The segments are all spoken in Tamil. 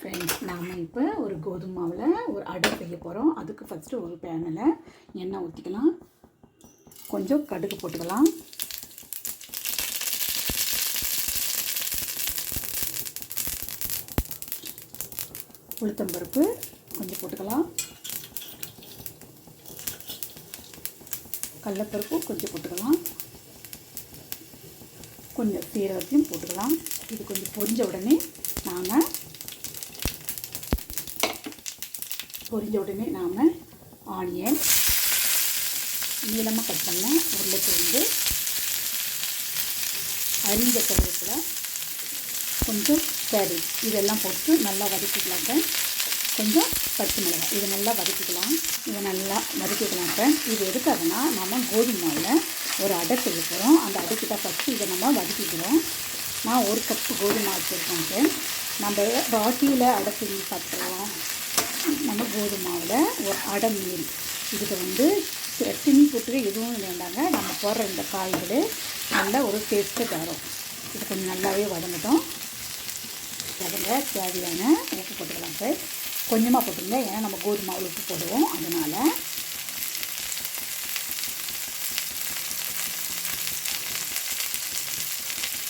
ஃப்ரெண்ட்ஸ், நாம் இப்போ ஒரு கோதுமை மாவில் ஒரு அடை செய்ய போகிறோம். அதுக்கு ஃபஸ்ட்டு ஒரு பேனில் எண்ணெய் ஊற்றிக்கலாம். கொஞ்சம் கடுகு போட்டுக்கலாம். உளுத்தம்பருப்பு கொஞ்சம் போட்டுக்கலாம். கடலைப்பருப்பு கொஞ்சம் போட்டுக்கலாம். கொஞ்சம் சீரகத்தையும் போட்டுக்கலாம். இது கொஞ்சம் பொரிஞ்ச உடனே நாம் ஆனியன், நீளமாக கட் பண்ண உருளைக்கிழங்கு, அரிஞ்ச கருவேப்பிலை, கொஞ்சம் கேரட் இதெல்லாம் போட்டு நல்லா வதக்கிக்கலாங்க. கொஞ்சம் பச்சை மிளகாய் இதை நல்லா வதக்கிக்கலாம். இது எதுக்காகனா நம்ம கோதுமை மாவில் ஒரு அடை செய்ய போகிறோம். அந்த அடைக்கிட்ட ஃபஸ்ட்டு இதை நம்ம வதக்கிக்கிறோம். நான் ஒரு கப்பு கோதுமை வச்சுருக்கேன் ஃப்ரெண்ட்ஸ். நம்ம ராட்டியில் அடை செஞ்சு சாப்பிட்றோம். நம்ம கோதுமை மாவில் ஒரு அடை மீறி இதுக்கு திணி போட்டு எதுவும் வேண்டாங்க. நம்ம போடுற இந்த காய்கள் நல்ல ஒரு டேஸ்ட்டு தரும். இது கொஞ்சம் நல்லாவே வதங்கட்டும். தேவையான உப்பு போட்டுக்கலாம் சார். கொஞ்சமாக போட்டுருங்க, ஏன்னா நம்ம கோதுமை மாவில் உப்பு போடுவோம். அதனால்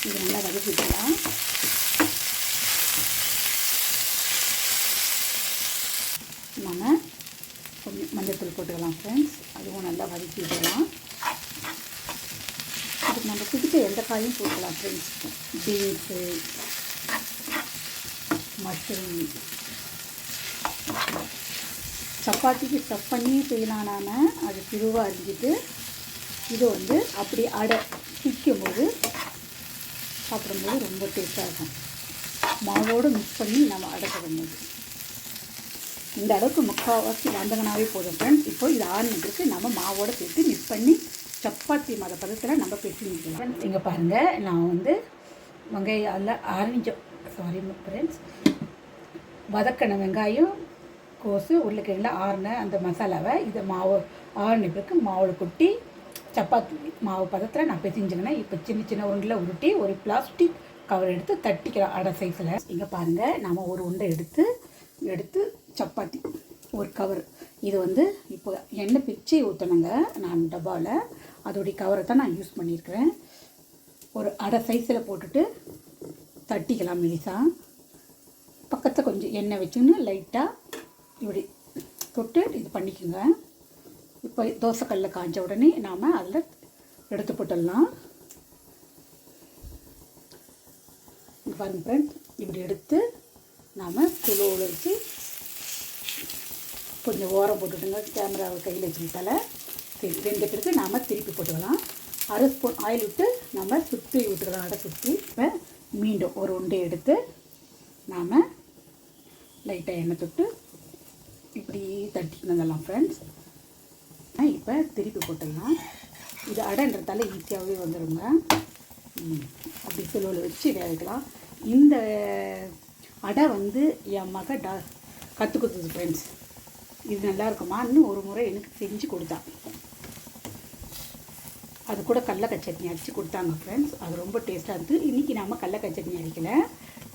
இது நல்லா வதக்கிக்கலாம். நம்ம கொஞ்சம் மஞ்சள்தூள் போட்டுக்கலாம் ஃப்ரெண்ட்ஸ். அதுவும் நல்லா வதக்கி விடலாம். அதுக்கு நம்ம பிடிச்ச எந்த காயும் போட்டுக்கலாம் ஃப்ரெண்ட்ஸ். பீன்ஸு, மஷ்ரூம், சப்பாத்திக்கு ஸ்டஃப் பண்ணி செய்யலாம். நாம் அது திருவாக அரிஞ்சிட்டு இது அப்படி அடை சிக்கும்போது சாப்பிடும்போது ரொம்ப டேஸ்ட்டாக இருக்கும். மாவோடு மிக்ஸ் பண்ணி நம்ம அடை போடும்போது இந்த அளவுக்கு முக்கால்வாசி வந்தங்கனாவே போதும் ஃப்ரெண்ட்ஸ். இப்போ இது ஆறுனதுக்கு நம்ம மாவோடு சேர்த்து மிக்ஸ் பண்ணி சப்பாத்தி பதத்தில் நம்ம பெற்றிக்கலாம். இங்கே பாருங்கள், நான் வெங்காயம் அதில் ஃப்ரெண்ட்ஸ் வதக்கின வெங்காயம், கோஸு, உருளைக்கிழங்குல ஆறின அந்த மசாலாவை இதை மாவு ஆறின பிறகு மாவில் கொட்டி சப்பாத்தி மாவு பதத்தில் நான் பெசிஞ்சுக்கினேன். இப்போ சின்ன சின்ன உருண்டில் உருட்டி ஒரு பிளாஸ்டிக் கவர் எடுத்து தட்டிக்கலாம் அடை சைஸில். இங்கே பாருங்கள், நம்ம ஒரு உருண்டை எடுத்து சப்பாத்தி ஒரு கவர் இது இப்போ எண்ணெய் பிச்சு ஊற்றணுங்க. நான் டப்பாவில் அதோடைய கவரை தான் நான் யூஸ் பண்ணியிருக்கிறேன். ஒரு அடை சைஸில் போட்டுட்டு தட்டிக்கலாம் மெலிசாக. பக்கத்தில் கொஞ்சம் எண்ணெய் வச்சுன்னு லைட்டாக இப்படி தொட்டு இது பண்ணிக்கோங்க. இப்போ தோசைக்கல்லில் காய்ஞ்ச உடனே நாம் அதில் எடுத்து போட்டுடலாம். பாருங்கள் ஃப்ரெண்ட்ஸ், இப்படி எடுத்து நாம் குழுவில் வச்சு கொஞ்சம் ஓரம் போட்டுட்டுங்க. கேமராவை கையில் வச்சுக்கிட்டால சரி, ரெண்டு பேருக்கு நாம் திருப்பி போட்டுக்கலாம். 1/2 ஸ்பூன் ஆயில் விட்டு நம்ம சுற்றி விட்டுக்கலாம். அடை சுற்றி இப்போ மீண்டும் ஒரு உண்டை எடுத்து நாம் லைட்டாக எண்ணெய் தொட்டு இப்படி தட்டிக்கணுங்கலாம் ஃப்ரெண்ட்ஸ். இப்போ திருப்பி போட்டுடலாம். இது அடைன்றதால ஈஸியாகவே வந்துடுங்க. அப்படி சிலுவில் வச்சு வேகலாம். இந்த அடை என் மக கற்றுக் கொடுத்தது ஃப்ரெண்ட்ஸ். இது நல்லா இருக்குமான்னு ஒரு முறை எனக்கு செஞ்சு கொடுத்தா. அது கூட கடலக்காய் சட்னி அடித்து கொடுத்தாங்க ஃப்ரெண்ட்ஸ். அது ரொம்ப டேஸ்ட்டாக இருந்தது. இன்றைக்கி நாம் கடலக்காய் சட்னி அடிக்கலை.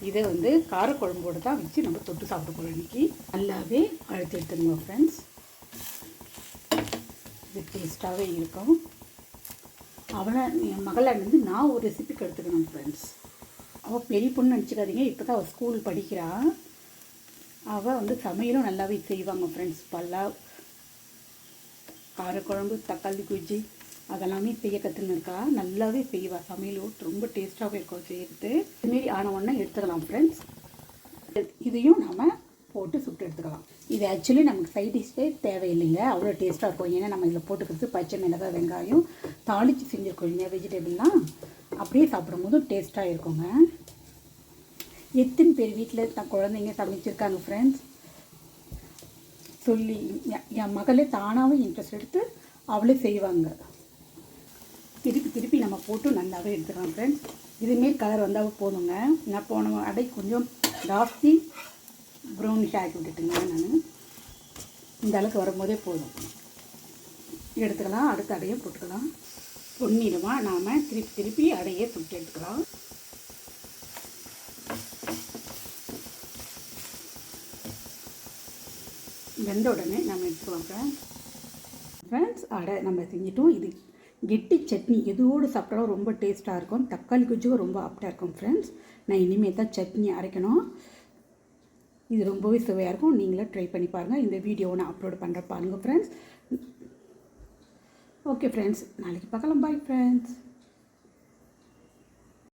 இதை காரக்குழம்போடு தான் வச்சு நம்ம தொட்டு சாப்பிட போகிறோம். இன்றைக்கி நல்லாவே அழுத்தி எடுத்துருங்க ஃப்ரெண்ட்ஸ். இது டேஸ்ட்டாகவே இருக்கும். என் மகளை நான் ஒரு ரெசிபிக்கு எடுத்துக்கணும் ஃப்ரெண்ட்ஸ். அவள் பெரிய பொண்ணு நினச்சிக்காதீங்க, இப்போ தான் அவள் ஸ்கூல் படிக்கிறாள். அவள் சமையலும் நல்லாவே செய்வாங்க ஃப்ரெண்ட்ஸ். காரக்குழம்பு, தக்காளி குஜ்ஜி அதெல்லாமே செய்ய கற்றுன்னு இருக்கா. நல்லாவே செய்வாள். சமையலும் ரொம்ப டேஸ்ட்டாகவே இருக்கும் செய்கிறது. இதுமாரி ஆன உடனே எடுத்துக்கலாம் ஃப்ரெண்ட்ஸ். இதையும் நம்ம போட்டு சுட்டு எடுத்துக்கலாம். இது ஆக்சுவலி நமக்கு சைட் டிஷ்ஷே தேவையில்லைங்க, அவ்வளோ டேஸ்ட்டாக இருக்கும். ஏன்னா நம்ம இதில் போட்டுக்கிறது பச்சை மிளகாய், வெங்காயம் தாளித்து செஞ்சுருக்கோம் இல்லையா, வெஜிடபிள்லாம் அப்படியே சாப்பிடும்போது டேஸ்ட்டாக இருக்குங்க. எத்தனை பேர் வீட்டில் தான் குழந்தைங்க சமைச்சிருக்காங்க ஃப்ரெண்ட்ஸ் சொல்லி. என் மகளே தானாகவே இன்ட்ரெஸ்ட் எடுத்து அவளே செய்வாங்க. திருப்பி நம்ம போட்டு நல்லாவே எடுத்துக்கலாம் ஃப்ரெண்ட்ஸ். இதுமாரி கலர் வந்தால் போதுங்க. நான் போன அடை கொஞ்சம் ஜாஸ்தி ப்ரௌனிஷ் ஆக்கி விட்டுட்டுங்க. நான் இந்த அளவுக்கு வரும்போதே போதும் எடுத்துக்கலாம். அடுத்த அடையும் போட்டுக்கலாம். பொன்னிறமாக நாம் திருப்பி அடையை சுட்டு எடுத்துக்கலாம். வெந்த உடனே நம்ம எடுத்துக்கலாம் ஃப்ரெண்ட்ஸ். அடை நம்ம செஞ்சிட்டோம். இது கெட்டி சட்னி எதோடு சாப்பிட்டாலும் ரொம்ப டேஸ்ட்டாக இருக்கும். தக்காளி குஜ்ஜும் ரொம்ப ஆப்டாக இருக்கும் ஃப்ரெண்ட்ஸ். நான் இனிமேல் தான் சட்னி அரைக்கணும். இது ரொம்பவே சுவையாக இருக்கும். நீங்களே ட்ரை பண்ணி பாருங்கள். இந்த வீடியோவை நான் அப்லோட் பண்ணுறேன் பாருங்கள் ஃப்ரெண்ட்ஸ். ஓகே ஃப்ரெண்ட்ஸ், நாளைக்கு பார்க்கலாம். Bye friends.